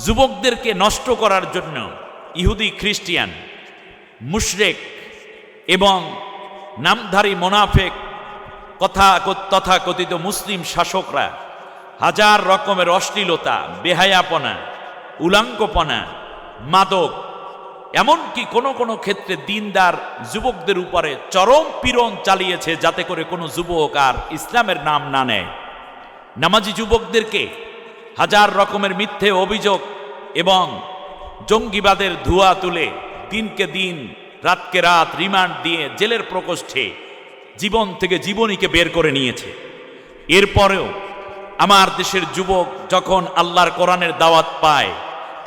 যুবকদেরকে নষ্ট করার জন্য ইহুদি খ্রিস্টিয়ান মুশরিক এবং নামধারী মোনাফেক তথাকথিত মুসলিম শাসকরা হাজার রকমের অশ্লীলতা, বেহায়াপনা, উলাঙ্গপনা, মাদক, এমনকি কোনো কোনো ক্ষেত্রে দিনদার যুবকদের উপরে চরম পীড়ন চালিয়েছে, যাতে করে কোনো যুবক আর ইসলামের নাম না নেয়। নামাজি যুবকদেরকে হাজার রকমের মিথ্যে অভিযোগ এবং জঙ্গিবাদের ধোঁয়া তুলে দিনকে দিন, রাতকে রাত রিমান্ড দিয়ে জেলের প্রকোষ্ঠে জীবন থেকে জীবনীকে বের করে নিয়েছে। এরপরেও আমার দেশের যুবক যখন আল্লাহর কোরআনের দাওয়াত পায়,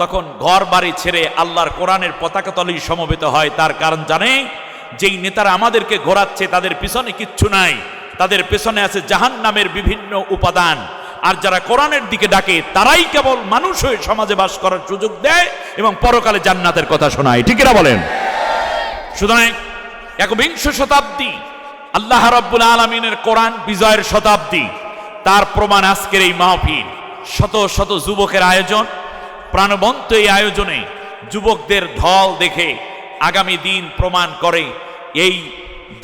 তখন ঘর বাড়ি ছেড়ে আল্লাহর কোরআনের পতাকা তলেই সমবেত হয়। তার কারণ জানে, যেই নেতারা আমাদেরকে ঘোরাচ্ছে তাদের পিছনে কিচ্ছু নাই, তাদের পেছনে আছে জাহান্নামের বিভিন্ন উপাদান। আর যারা কোরআনের দিকে ডাকে তারাই কেবল মানুষ হয়ে সমাজে বাস করার সুযোগ দেয় এবং পরকালে জান্নাতের কথা শোনায়। ঠিক এরা বলেন? সুতরাং একবিংশ শতাব্দী আল্লাহ রাব্বুল আলামিনের কোরআন বিজয়ের শতাব্দী। তার প্রমাণ আজকের এই মাহফিল, শত শত যুবকের আয়োজন, প্রাণবন্ত এই আয়োজনে যুবকদের ঢল দেখে আগামী দিন প্রমাণ করে এই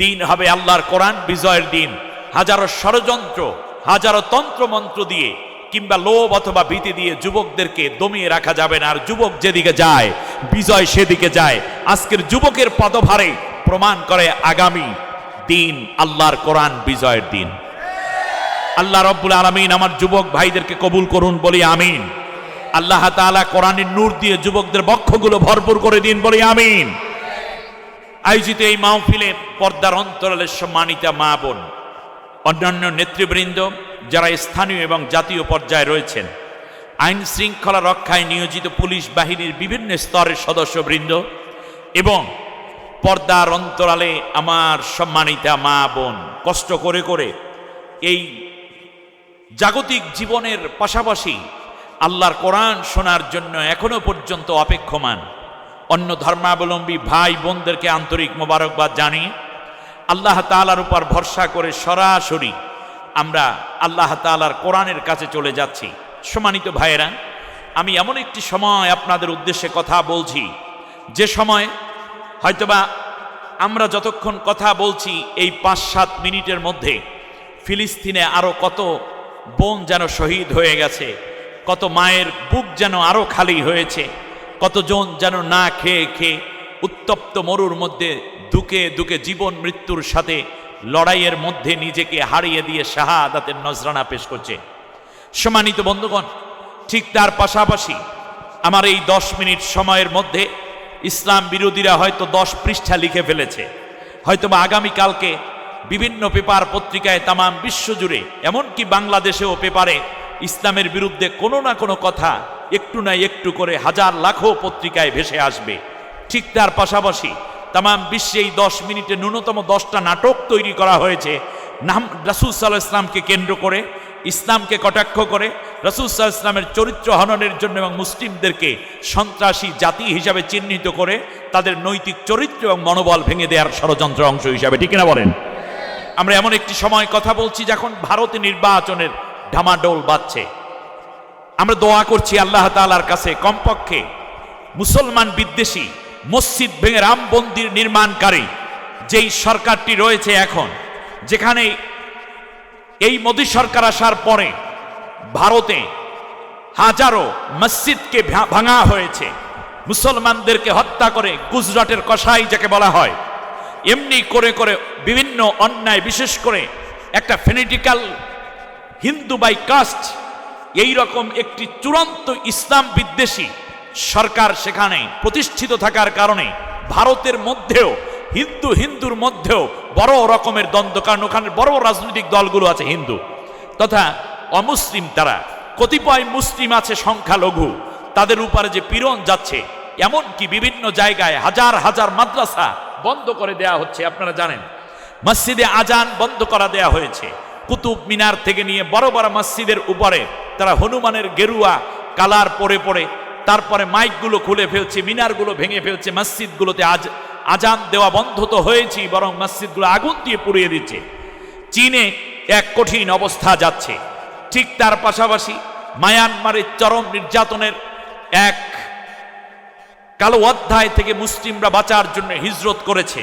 দিন হবে আল্লাহর কোরআন বিজয়ের দিন। হাজারো ষড়যন্ত্র, হাজারো তন্ত্রমন্ত্র দিয়ে কিংবা লোভ অথবা ভীতি দিয়ে যুবকদেরকে দমিয়ে রাখা যাবে না। আর যুবক যেদিকে যায় বিজয় সেদিকে যায়। আজকের যুবকের পদভারে প্রমাণ করে আগামী দিন আল্লাহর কোরআন বিজয়ের দিন। আল্লাহ রাব্বুল আলামিন আমার যুবক ভাইদেরকে কবুল করুন, বলি আমিন। আল্লাহ তাআলা কোরআনের নূর দিয়ে যুবকদের বক্ষগুলো ভরপুর করে দিন, বলি আমিন। আয়োজিত এই মাহফিলে পর্দার অন্তরালের সম্মানিতা মা বোন, অন্যান্য নেতৃবৃন্দ যারা স্থানীয় এবং জাতীয় পর্যায়ে রয়েছেন, আইন শৃঙ্খলা রক্ষায় নিয়োজিত পুলিশ বাহিনীর বিভিন্ন স্তরের সদস্যবৃন্দ এবং পর্দার অন্তরালে আমার সম্মানিতা মা বোন, কষ্ট করে করে এই জাগতিক জীবনের পাশাপাশি আল্লাহর কোরআন শোনার জন্য এখনো পর্যন্ত অপেক্ষমান অন্য ধর্মাবলম্বী ভাই বোনদেরকে আন্তরিক মোবারকবাদ জানিয়ে আল্লাহ তাআলার উপর ভরসা করে সরাসরি আমরা আল্লাহ তাআলার কোরআনের কাছে চলে যাচ্ছি। সম্মানিত ভাইয়েরা, আমি এমন একটি সময় আপনাদের উদ্দেশ্যে কথা বলছি, যে সময় হয়তোবা আমরা যতক্ষণ কথা বলছি এই 5-7 মিনিটের মধ্যে ফিলিস্তিনে আরো কত বোন যেন শহীদ হয়ে গেছে, কত মায়ের বুক যেন আরো খালি হয়েছে, কতজন যেন না খেয়ে খেয়ে উত্তপ্ত মরুর মধ্যে দুকে দুকে জীবন মৃত্যুর সাথে লড়াইয়ের মধ্যে নিজেকে হারিয়ে দিয়ে শাহাদাতের নজরানা পেশ করছে। সম্মানিত বন্ধুগণ, ঠিক তার পাশাপাশি আমার এই 10 মিনিট সময়ের মধ্যে ইসলাম বিরোধীরা হয়তো 10 পৃষ্ঠা লিখে ফেলেছে। হয়তোবা আগামীকালকে বিভিন্ন পেপার পত্রিকায় তামাম বিশ্বজুড়ে, এমনকি বাংলাদেশেও পেপারে ইসলামের বিরুদ্ধে কোনো না কোনো কথা একটু না একটু করে হাজার লাখো পত্রিকায় ভেসে আসবে। ঠিক তার পাশাপাশি তামাম বিশ্বে এই 10 মিনিটে ন্যূনতম 10টা নাটক তৈরি করা হয়েছে রাসূল সাল্লাল্লাহু আলাইহি ওয়াসাল্লামকে কেন্দ্র করে, ইসলামকে কটাক্ষ করে, রাসূল সাল্লাল্লাহু আলাইহি ওয়াসাল্লামের চরিত্র হননের জন্য এবং মুসলিমদেরকে সন্ত্রাসী জাতি হিসাবে চিহ্নিত করে তাদের নৈতিক চরিত্র এবং মনোবল ভেঙে দেওয়ার ষড়যন্ত্র অংশ হিসাবে। ঠিক না বলেন? আমরা এমন একটি সময় কথা বলছি যখন ভারতে নির্বাচনের ঢামাডোল বাজছে। আমরা দোয়া করছি আল্লাহ তাআলার কাছে, কমপক্ষে মুসলমান বিদ্বেষী মসজিদ ভেঙে রাম মন্দির নির্মাণকারী যেই সরকারটি রয়েছে এখন, যেখানে এই মোদী সরকার আসার পরে ভারতে হাজারো মসজিদকে ভাঙা হয়েছে, মুসলমানদেরকে হত্যা করে গুজরাটের কসাই যাকে বলা হয়, এমনি করে করে বিভিন্ন অন্যায়, বিশেষ করে একটা ফেনেটিক্যাল হিন্দু বাই কাস্ট, এই রকম একটি চূড়ান্ত ইসলাম বিদ্বেষী সরকার সেখানে প্রতিষ্ঠিত থাকার কারণে ভারতের মধ্যেও হিন্দুর মধ্যেও বড় রকমের দ্বন্দ্ব। কারণ ওখানে বড় রাজনৈতিক দলগুলো আছে হিন্দু তথা অমুসলিম, তারা কতিপয় মুসলিম আছে সংখ্যালঘু, তাদের উপরে যে পীড়ন যাচ্ছে, এমনকি বিভিন্ন জায়গায় হাজার হাজার মাদ্রাসা বন্ধ করে দেয়া হচ্ছে। আপনারা জানেন মসজিদে আজান বন্ধ করা দেয়া হয়েছে। কুতুব মিনার থেকে নিয়ে বড় বড় মসজিদের উপরে তারা হনুমানের গেরুয়া কালার পরে পরে তারপরে মাইকগুলো খুলে ফেলছে, মিনারগুলো ভেঙে ফেলছে, মসজিদগুলোতে আজান দেওয়া বন্ধ তো হয়েছে, বরং মসজিদগুলো আগুন দিয়ে পুড়িয়ে দিচ্ছে। চীনে এক কঠিন অবস্থা যাচ্ছে। ঠিক তার পাশাপাশি মায়ানমারের চরম নির্যাতনের এক কালো অধ্যায় থেকে মুসলিমরা বাঁচার জন্য হিজরত করেছে।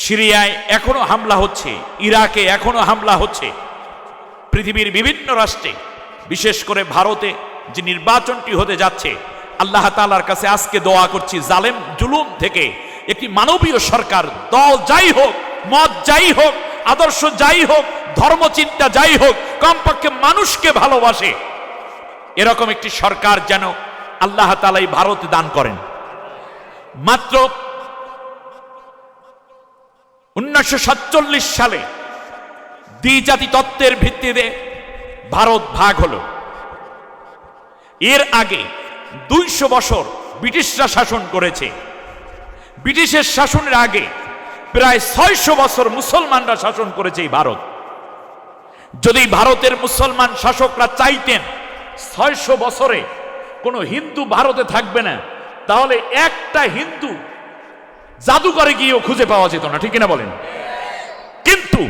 সিরিয়ায় এখনো হামলা হচ্ছে, ইরাকে এখনো হামলা হচ্ছে, পৃথিবীর বিভিন্ন রাষ্ট্রে, বিশেষ করে ভারতে যে নির্বাচনটি হতে যাচ্ছে, আল্লাহ তাআলার কাছে আজকে দোয়া করছি জালেম জুলুম থেকে একটি মানবীয় সরকার, দল যাই হোক, মত যাই হোক, আদর্শ যাই হোক, ধর্মচিন্তা যাই হোক, কমপক্ষে মানুষকে ভালোবাসে এরকম একটি সরকার যেন আল্লাহ তাআলা এই ভারতে দান করেন। মাত্র 1947 সালে দ্বিজাতি তত্ত্বের ভিত্তিতে ভারত ভাগ হলো। এর আগে 200 বছর ব্রিটিশরা শাসন করেছে। ব্রিটিশের শাসনের আগে প্রায় 600 বছর মুসলমানরা শাসন করেছে এই ভারত। যদি ভারতের মুসলমান শাসকরা চাইতেন 600 বছরে কোনো হিন্দু ভারতে থাকবে না, তাহলে একটা হিন্দু জাদুঘরে গিয়েও খুঁজে পাওয়া যেত না, ঠিক কিনা বলেন? কিন্তু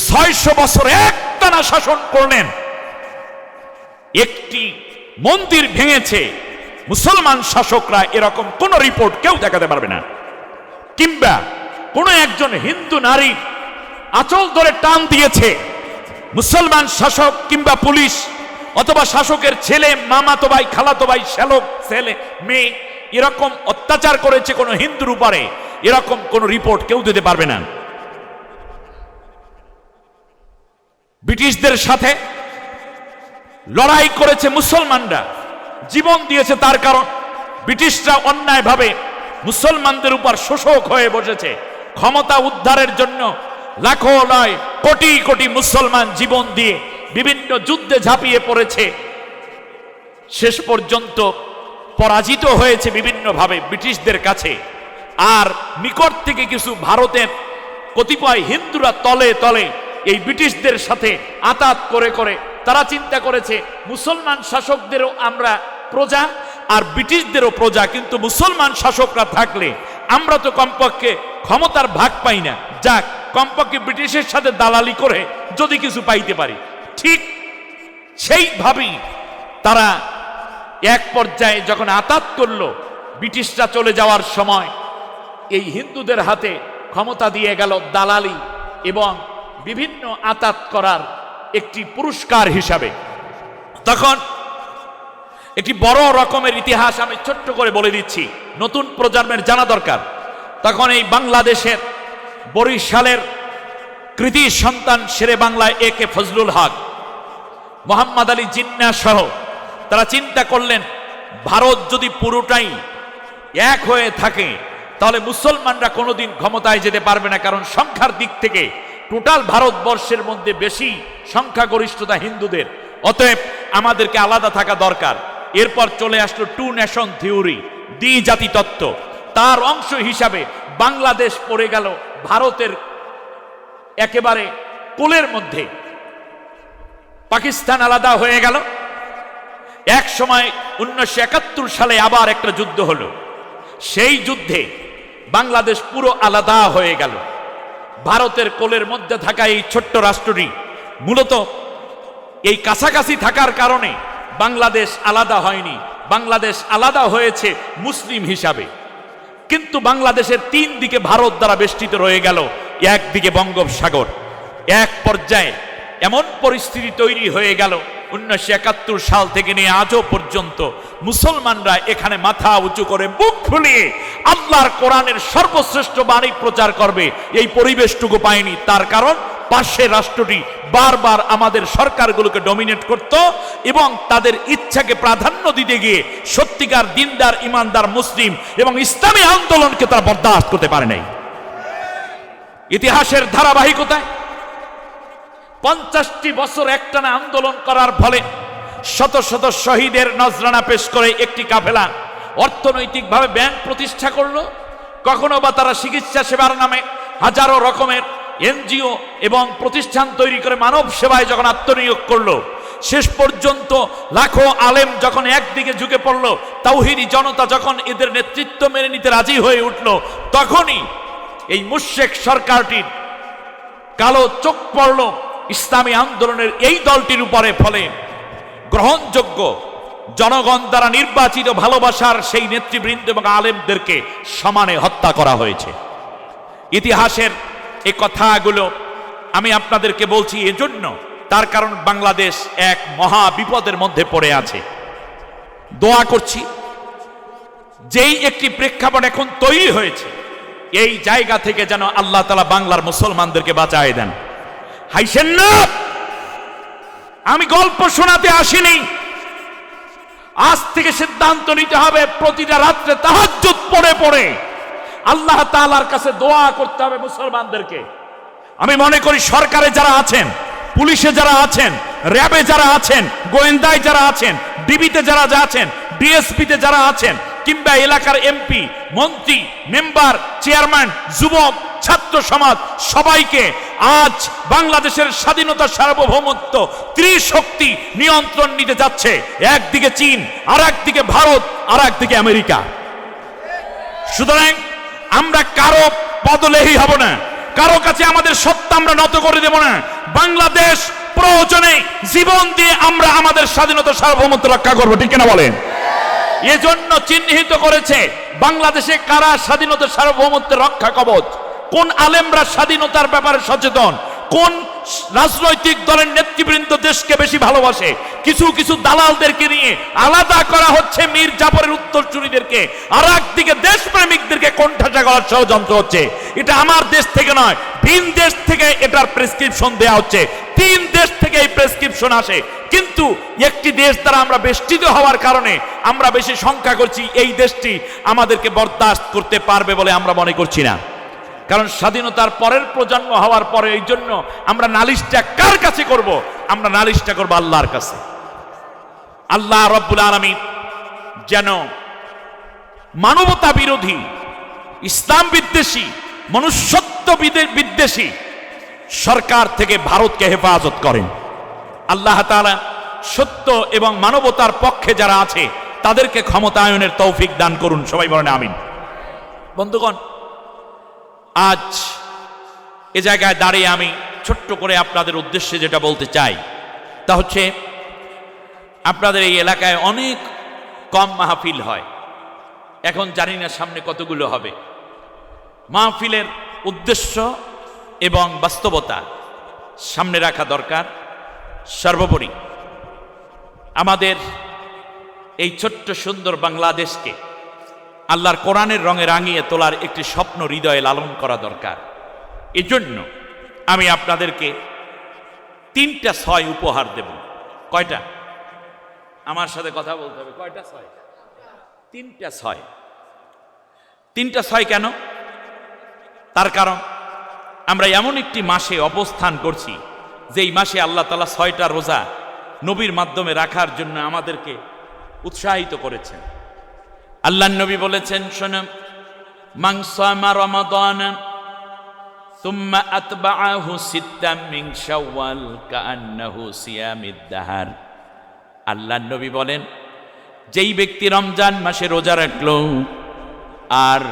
600 বছর একটানা শাসন করলেন। একটি মন্দির ভেঙেছে মুসলমান শাসকরা, এরকম কোন রিপোর্ট কেউ দেখাতে পারবে না। কিংবা কোন একজন হিন্দু নারী আঁচল ধরে টান দিয়েছে মুসলমান শাসক কিংবা পুলিশ অথবা শাসকের ছেলে, মামাতো ভাই, খালাতো ভাই, শ্যালক ছেলে, মেয়ে এরকম অত্যাচার করেছে কোন হিন্দুর উপরে, এরকম কোন রিপোর্ট কেউ দিতে পারবে না। ব্রিটিশদের সাথে লড়াই করেছে মুসলমানরা, জীবন দিয়েছে, তার কারণ ব্রিটিশরা অন্যায়ভাবে মুসলমানদের উপর শোষক হয়ে বসেছে। ক্ষমতা উদ্ধারের জন্য লাখো নয় কোটি কোটি মুসলমান জীবন দিয়ে বিভিন্ন যুদ্ধে ঝাঁপিয়ে পড়েছে, শেষ পর্যন্ত পরাজিত হয়েছে বিভিন্নভাবে ব্রিটিশদের কাছে। আর নিকট থেকে কিছু ভারতের কতিপয় হিন্দুরা তলে তলে এই ব্রিটিশদের সাথে আতাত করে করে তারা চিন্তা করেছে মুসলমান শাসকদেরও আমরা প্রজা আর ব্রিটিশদেরও প্রজা, কিন্তু মুসলমান শাসকরা থাকলে আমরা তো কমপক্ষে ক্ষমতার ভাগ পাই না, যাক কমপক্ষে ব্রিটিশের সাথে দালালি করে যদি কিছু পাইতে পারি। ঠিক সেইভাবেই তারা এক পর্যায়ে যখন আতাত করলো, ব্রিটিশরা চলে যাওয়ার সময় এই হিন্দুদের হাতে ক্ষমতা দিয়ে গেল দালালি এবং বিভিন্ন আতাত করার একটি পুরস্কার হিসাবে। তখন একটি বড় রকমের ইতিহাস আমি ছোট্ট করে বলে দিচ্ছি, নতুন প্রজন্মের জানা দরকার। তখন এই বাংলাদেশের বরিশালের কৃতি সন্তান শেরে বাংলায় একে ফজলুল হক, মোহাম্মদ আলী জিন্নাহ সহ তারা চিন্তা করলেন ভারত যদি পুরোটাই এক হয়ে থাকে তাহলে মুসলমানরা কোনোদিন ক্ষমতায় যেতে পারবে না, কারণ সংখ্যার দিক থেকে টোটাল ভারতবর্ষের মধ্যে বেশি সংখ্যাগরিষ্ঠতা হিন্দুদের, অতএব আমাদেরকে আলাদা থাকা দরকার। এরপর চলে আসলো 2 নেশন থিওরি, দ্বিজাতি তত্ত্ব। তার অংশ হিসাবে বাংলাদেশ পড়ে গেল ভারতের একেবারে কোলের মধ্যে, পাকিস্তান আলাদা হয়ে গেল। এক সময় 1971 সালে আবার একটা যুদ্ধ হলো, সেই যুদ্ধে বাংলাদেশ পুরো আলাদা হয়ে গেল। ভারতের কোলের মধ্যে থাকা এই ছোট্ট রাষ্ট্রটি মূলত এই কাছাকাছি থাকার কারণে বাংলাদেশ আলাদা হয়নি, বাংলাদেশ আলাদা হয়েছে মুসলিম হিসাবে। কিন্তু বাংলাদেশের 3 দিকে ভারত দ্বারা বেষ্টিত রয়ে গেল, একদিকে বঙ্গোপসাগর। এক পর্যায়ে এমন পরিস্থিতি তৈরি হয়ে গেল 1971 সাল থেকে নিয়ে আজও পর্যন্ত মুসলমানরা এখানে মাথা উঁচু করে মুখ ফুলিয়ে আল্লাহর কোরআনের সর্বশ্রেষ্ঠ বাণী প্রচার করবে এই পরিবেশটুকু পায়নি। তার কারণ পাশের রাষ্ট্রটি বারবার আমাদের সরকারগুলোকে ডমিনেট করত এবং তাদের ইচ্ছাকে প্রাধান্য দিতে গিয়ে সত্যিকার দিনদার ইমানদার মুসলিম এবং ইসলামী আন্দোলনকে তারা বরদাস্ত করতে পারে নাই। ইতিহাসের ধারাবাহিকতায় 50টি বছর একটানা আন্দোলন করার ফলে শত শত শহীদের নজরানা পেশ করে একটি কাফেলা অর্থনৈতিকভাবে ব্যাংক প্রতিষ্ঠা করলো। কখনো বা তারা চিকিৎসা সেবার নামে হাজারো রকমের এনজিও এবং প্রতিষ্ঠান তৈরি করে মানব সেবায় যখন আত্মনিয়োগ করলো, শেষ পর্যন্ত লাখো আলেম যখন একদিকে ঝুঁকে পড়লো, তাওহীদি জনতা যখন এদের নেতৃত্ব মেনে নিতে রাজি হয়ে উঠল, তখনই এই মুশরিক সরকারটির কালো চোখ পড়ল ইসলামী আন্দোলনের এই দলটির উপরে। ফলে গ্রহণযোগ্য জনগণ দ্বারা নির্বাচিত ভালোবাসার সেই নেতৃবৃন্দ এবং আলেমদেরকে সমানে হত্যা করা হয়েছে। ইতিহাসের এই কথাগুলো আমি আপনাদেরকে বলছি এজন্য, তার কারণ বাংলাদেশ এক মহা বিপদের মধ্যে পড়ে আছে। দোয়া করছি যেই একটি প্রেক্ষাপট এখন তৈরি হয়েছে, এই জায়গা থেকে যেন আল্লাহ তাআলা বাংলার মুসলমানদেরকে বাঁচায় দেন। হাইছেন না, আমি গল্প শোনাতে আসিনি। আজ থেকে সিদ্ধান্ত নিতে হবে, প্রতিটা রাত্রে তাহাজ্জুদ পড়ে পড়ে আল্লাহ তাআলার কাছে দোয়া করতে হবে মুসলমানদেরকে। আমি মনে করি সরকারে যারা আছেন, পুলিশে যারা আছেন, র্যাবে যারা আছেন, গোয়েন্দায় যারা আছেন, ডিবিতে যারা আছেন, ডিএসপিতে যারা আছেন, কিংবা এলাকার এমপি, মন্ত্রী, মেম্বার, চেয়ারম্যান, যুবক, ছাত্র সমাজ, সবাইকে আজ বাংলাদেশের স্বাধীনতা, সার্বভৌমত্ব, ত্রিশক্তি নিয়ন্ত্রণ নিতে যাচ্ছে। একদিকে চীন, আর একদিকে ভারত, আর একদিকে আমেরিকা। সুতরাং আমরা কারো পদলেহী হব না, কারো কাছে আমাদের সত্তা আমরা নত করে দেব না। বাংলাদেশ প্রয়োজনে জীবন দিয়ে আমরা আমাদের স্বাধীনতা, সার্বভৌমত্ব রক্ষা করবো, ঠিক কিনা বলেন? এজন্য চিহ্নিত করেছে বাংলাদেশে কারা স্বাধীনতা, সার্বভৌমত্বের রক্ষা কবচ, কোন আলেমরা স্বাধীনতার ব্যাপারে সচেতন, কোন রাজনৈতিক দলের নেতৃবৃন্দ দেশকে বেশি ভালোবাসে। কিছু কিছু দালালদেরকে নিয়ে আলাদা করা হচ্ছে মীর জাফরের উত্তরসূরিদেরকে, আর একদিকে দেশপ্রেমিকদেরকে কোণঠাসা করার ষড়যন্ত্র হচ্ছে। এটা আমার দেশ থেকে নয়, ভিন দেশ থেকে এটার প্রেসক্রিপশন দেওয়া হচ্ছে। 3 দেশ থেকে এই প্রেসক্রিপশন আসে, কিন্তু একটি দেশ দ্বারা আমরা বেষ্টিত হওয়ার কারণে আমরা বেশি সংখ্যা করছি। এই দেশটি আমাদেরকে বরদাস্ত করতে পারবে বলে আমরা মনে করছি না। কারণ স্বাধীনতার পরের প্রজন্ম হওয়ার পরে এই জন্য আমরা নালিশটা কার কাছে করব? আমরা নালিশটা করব আল্লাহর কাছে। আল্লাহ রব্বুল আলামিন যেন মানবতা বিরোধী, ইসলাম বিদ্বেষী, মনুষ্যত্ব বিদ্বেষী সরকার থেকে ভারতকে হেফাজত করেন। আল্লাহ তাআলা সত্য এবং মানবতার পক্ষে যারা আছে তাদেরকে ক্ষমতায়নের তৌফিক দান করুন। সবাই বলেন আমিন। বন্ধুগণ, আজ এ জায়গায় দাঁড়িয়ে আমি ছোট্ট করে আপনাদের উদ্দেশ্যে যেটা বলতে চাই তা হচ্ছে, আপনাদের এই এলাকায় অনেক কম মাহফিল হয়। এখন জানি না সামনে কতগুলো হবে। মাহফিলের উদ্দেশ্য এবং বাস্তবতা সামনে রাখা দরকার। সর্বোপরি আমাদের এই ছোট্ট সুন্দর বাংলাদেশকে আল্লাহর কোরআনের রঙে রাঙিয়ে তোলার একটি স্বপ্ন হৃদয়ে লালন করা দরকার। এজন্য আমি আপনাদেরকে 3টা 6 উপহার দেব। কয়টা? আমার সাথে কথা বলতে হবে। কয়টা 6? 3টা 6। 3টা 6 কেন? তার কারণ আমরা এমন একটি মাসে অবস্থান করছি যেই মাসে আল্লাহ তাআলা 6টা রোজা নবীর মাধ্যমে রাখার জন্য আমাদেরকে উৎসাহিত করেছেন। আল্লাহর নবী বলেছেন, শোনো, মান সামা রমাদান সুম্মা আতবাআহু সিত্তাম মিন শাওয়াল কাআন্নাহু সিয়ামিদ দাহার। আল্লাহর নবী বলেন, যেই ব্যক্তি রমজান মাসে রোজা রাখলো আর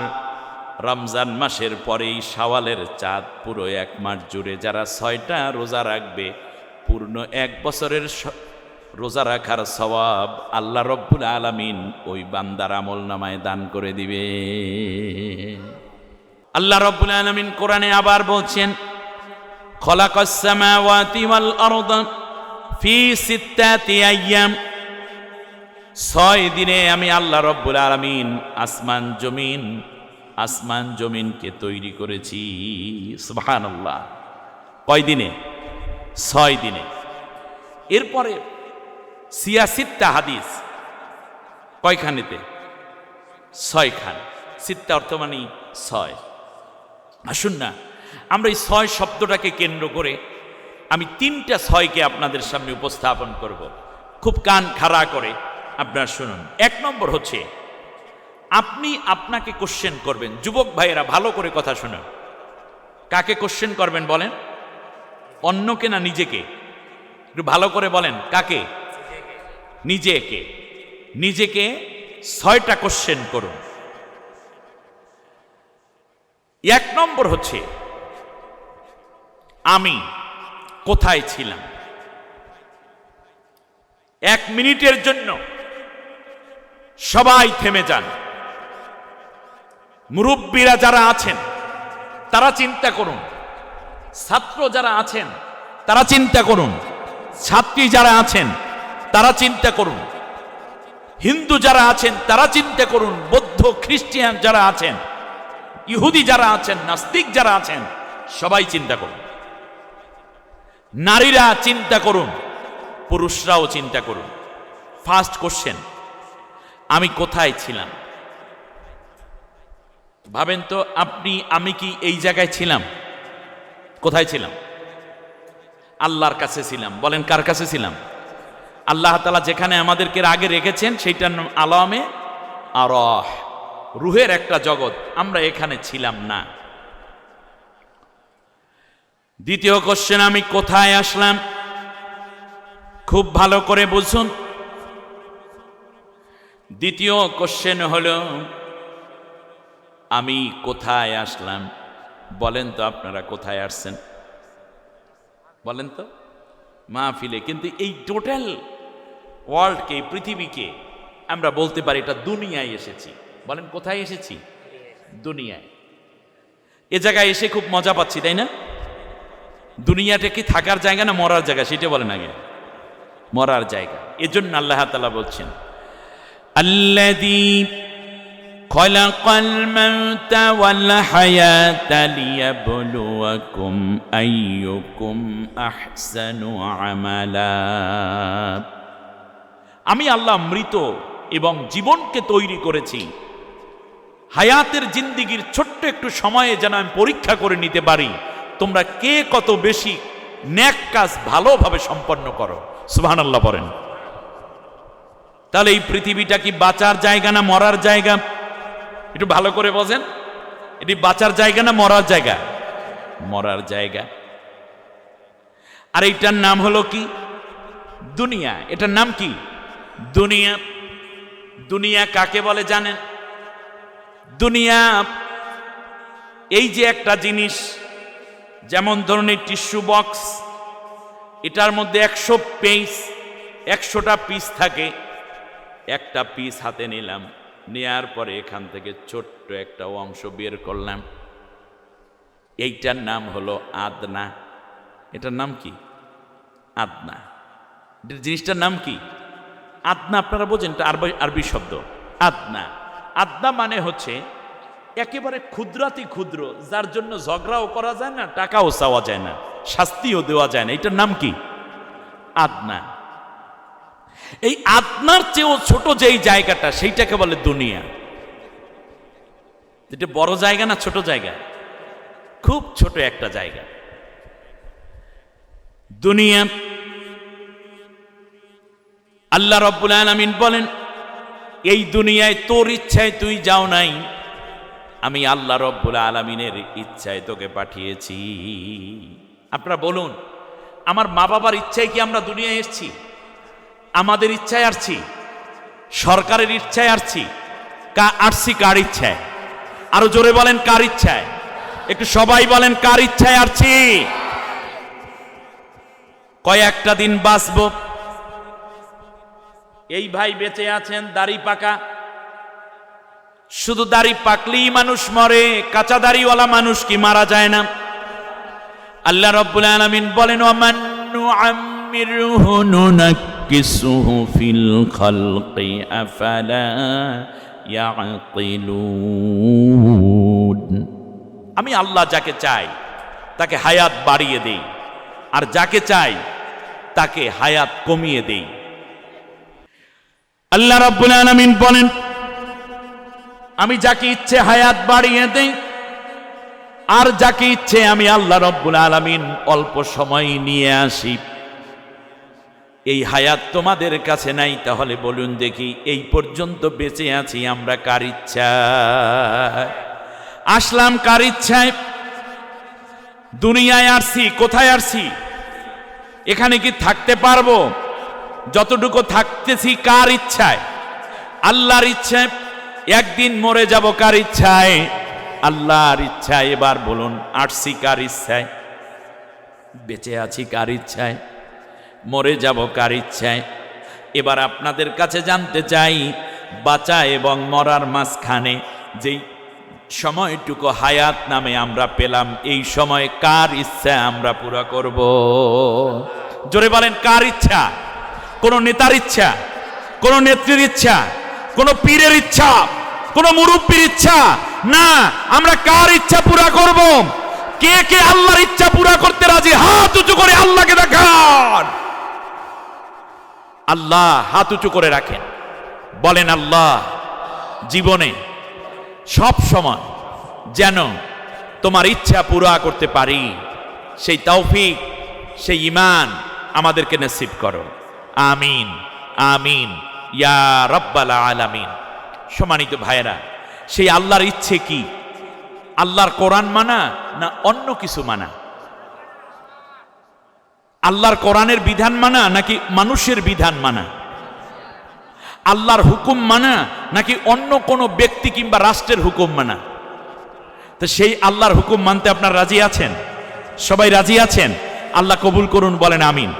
রমজান মাসের পরেই শাওয়ালের চাঁদ পুরো 1 মাস জুড়ে যারা 6টা রোজা রাখবে, পূর্ণ 1 বছরের রোজা রাখার সওয়াব আল্লাহ রব্বুল আলামিন ওই বান্দার আমলনামায় দান করে দিবে। আল্লাহ রব্বুল আলামিন কোরআনে আবার বলছেন, খলাকাস সামাওয়াতি ওয়াল আরদা ফি 6 আইয়াম। 6 দিনে আমি আল্লাহ রব্বুল আলামিন আসমান জমিনকে তৈরি করেছি। সুবহানাল্লাহ। কয় দিনে? 6 দিনে। এরপরে সিয়াসিত্তা হাদিস কয়খানেতে? 6 খান। সিত্তা অর্থ মানে 6। আসুন না আমরা এই 6 শব্দটাকে কেন্দ্র করে আমি 3টা 6কে আপনাদের সামনে উপস্থাপন করব। খুব কান খাড়া করে আপনারা শুনুন। 1 নম্বর হচ্ছে, আপনি আপনাকে কোশ্চেন করবেন। যুবক ভাইয়েরা ভালো করে কথা শুনুন। কাকে কোশ্চেন করবেন বলেন? অন্যকে না নিজেকে? একটু ভালো করে বলেন। কাকে? নিজেকে। নিজেকে 6টা কোশ্চেন করুন। 1 নম্বর হচ্ছে, আমি কোথায় ছিলাম? 1 মিনিটের জন্য সবাই থেমে যান। মুরব্বীরা যারা আছেন তারা চিন্তা করুন, ছাত্র যারা আছেন তারা চিন্তা করুন, ছাত্রী যারা আছেন তারা চিন্তা করুন, হিন্দু যারা আছেন তারা চিন্তা করুন, বৌদ্ধ খ্রিস্টান যারা আছেন, ইহুদি যারা আছেন, নাস্তিক যারা আছেন, সবাই চিন্তা করুন। নারীরা চিন্তা করুন, পুরুষরাও চিন্তা করুন। ফার্স্ট কোশ্চেন, আমি কোথায় ছিলাম? ভাবেন তো আপনি, আমি কি এই জায়গায় ছিলাম? কোথায় ছিলাম? আল্লাহর কাছে ছিলাম। বলেন কার কাছে ছিলাম? আল্লাহ তাআলা যেখানে আমাদেরকে আগে রেখেছেন সেইটার নাম আলামে আরওয়াহ, রুহের একটা জগৎ। আমরা এখানে ছিলাম না। দ্বিতীয় কোশ্চেন, আমি কোথায় আসলাম? খুব ভালো করে বুঝুন। দ্বিতীয় কোশ্চেন হলো আমি কোথায় আসলাম। বলেন তো আপনারা কোথায় আসছেন? বলেন তো। মাহফিলে। কিন্তু এই টোটাল ওয়ার্ল্ডকে, পৃথিবীকে আমরা বলতে পারি এটা দুনিয়ায় এসেছি। বলেন কোথায় এসেছি? দুনিয়ায়। এ জায়গায় এসে খুব মজা পাচ্ছি, তাই না? দুনিয়াটা কি থাকার জায়গা না মরার জায়গা? সেটা বলেন আগে। মরার জায়গা। এজন্য আল্লাহ তাআলা বলছেন, আল্লাযী খালাকাল মাউতা ওয়াল হায়াতা লিয়াবলুয়াকুম আইয়ুকুম আহসানু আমালা। আমি আল্লাহ মৃত এবং জীবনকে তৈরি করেছি হায়াতের জিন্দিগির ছোট্ট একটু সময়ে যেন আমি পরীক্ষা করে নিতে পারি তোমরা কে কত বেশি নেক কাজ ভালোভাবে সম্পন্ন করো। সুবহানাল্লাহ বলেন। তাহলে এই পৃথিবীটা কি বাঁচার জায়গা না মরার জায়গা? একটু ভালো করে বোঝেন। এটি বাঁচার জায়গা না মরার জায়গা? মরার জায়গা। আর এইটার নাম হলো কি? দুনিয়া। এটার নাম কি? দুনিয়া। দুনিয়া কাকে বলে জানেন? দুনিয়া এই যে একটা জিনিস, যেমন ধরুন এই টিস্যু বক্স, এটার মধ্যে 100 পিস, 100টা পিস থাকে। একটা পিস হাতে নিলাম, নেয়ার পরে এখান থেকে ছোট্ট একটা অংশ বের করলাম। এইটার নাম হলো আদনা। এটার নাম কি? আদনা। জিনিসটার নাম কি? আদনা। আপনারা বোঝেন, এটা আরবি শব্দ আদনা। আদনা মানে হচ্ছে একেবারে ক্ষুদ্রাতি ক্ষুদ্র, যার জন্য ঝগড়াও করা যায় না, টাকাও চাওয়া যায় না, শাস্তিও দেওয়া যায় না। এটার নাম কি? আদনা। এই আদনার চেয়েও ছোট যেই জায়গাটা, সেইটাকে বলে দুনিয়া। এটা বড় জায়গা না ছোট জায়গা? খুব ছোট একটা জায়গা দুনিয়া। আল্লাহ রাব্বুল আলামিন বলেন, এই দুনিয়ায় তোর ইচ্ছায় তুই যাও নাই, আমি আল্লাহ রাব্বুল আলামিনের ইচ্ছায় তোকে পাঠিয়েছি। আপনারা বলুন, আমার মা বাবার ইচ্ছায় কি আমরা দুনিয়ায় এসেছি? আমাদের ইচ্ছায় আসছি? সরকারের ইচ্ছায় আসছি? আসছি কার ইচ্ছায়? আরো জোরে বলেন কার ইচ্ছায়? একটু সবাই বলেন কার ইচ্ছায় আসছি? কয়েকটা দিন বাঁচবো। এই ভাই বেঁচে আছেন দাড়ি পাকা, শুধু দাড়ি পাকলেই মানুষ মরে, কাঁচা দাড়িওয়ালা মানুষ কি মারা যায় না? আল্লাহ রাব্বুল আলামিন বলেন, ওয়ামান নুআম্মিরহু নুনাক্কিসুহু ফিল খালকি আফালা ইয়াকিলুন। আমি আল্লাহ যাকে চাই তাকে হায়াত বাড়িয়ে দেই, আর যাকে চাই তাকে হায়াত কমিয়ে দেই। আল্লাহ রাব্বুল আলামিন বলেন, আমি যাকে ইচ্ছে হায়াত বাড়িয়ে দেই, আর যাকে ইচ্ছে আমি আল্লাহ রাব্বুল আলামিন অল্প সময় নিয়ে আসি। এই হায়াত তোমাদের কাছে নাই, তাহলে বলুন দেখি এই পর্যন্ত বেঁচে আছি আমরা কার ইচ্ছায়? আসলাম কার ইচ্ছায়? দুনিয়ায় আসছি, কোথায় আসছি? এখানে কি থাকতে পারবো? যতটুকু থাকতেছি কার ইচ্ছায়? আল্লাহর ইচ্ছায়। একদিন মরে যাব কার ইচ্ছায়? আল্লাহর ইচ্ছায়। এবার বলুন, আসছি কার ইচ্ছায়? বেঁচে আছি কার ইচ্ছায়? মরে যাব কার ইচ্ছায়? এবার আপনাদের কাছে জানতে চাই, বাঁচা এবং মরার মাঝখানে যেই সময়টুকু হায়াত নামে আমরা পেলাম, এই সময় কার ইচ্ছা আমরা পুরা করব? জোরে বলেন, কার ইচ্ছা? কোন নেতার ইচ্ছা, কোন নেত্রীর ইচ্ছা, কোন পীরের ইচ্ছা, কোন মুরব্বীর ইচ্ছা না, আমরা কার ইচ্ছা পুরা করব? কে কে আল্লাহর ইচ্ছা পুরা করতে রাজি? হাত উঁচু করে আল্লাহকে দেখান। আল্লাহ হাত উঁচু করে রাখেন, বলেন আল্লাহ জীবনে সব সময় যেন তোমার ইচ্ছা পুরা করতে পারি, সেই তৌফিক, সেই ঈমান আমাদেরকে নসিব করো। আমিন আমিন ইয়া রাব্বাল আলামিন। সম্মানিত ভাইয়েরা, সেই আল্লাহর ইচ্ছে কি? আল্লাহর কোরআন মানা না অন্য কিছু মানা? আল্লাহর কোরআনের বিধান মানা নাকি মানুষের বিধান মানা? আল্লাহর হুকুম মানা নাকি অন্য কোনো ব্যক্তি কিংবা রাষ্ট্রের হুকুম মানা? তো সেই আল্লাহর হুকুম মানতে আপনারা রাজি আছেন? সবাই রাজি আছেন? আল্লাহ কবুল করুন, বলেন আমিন।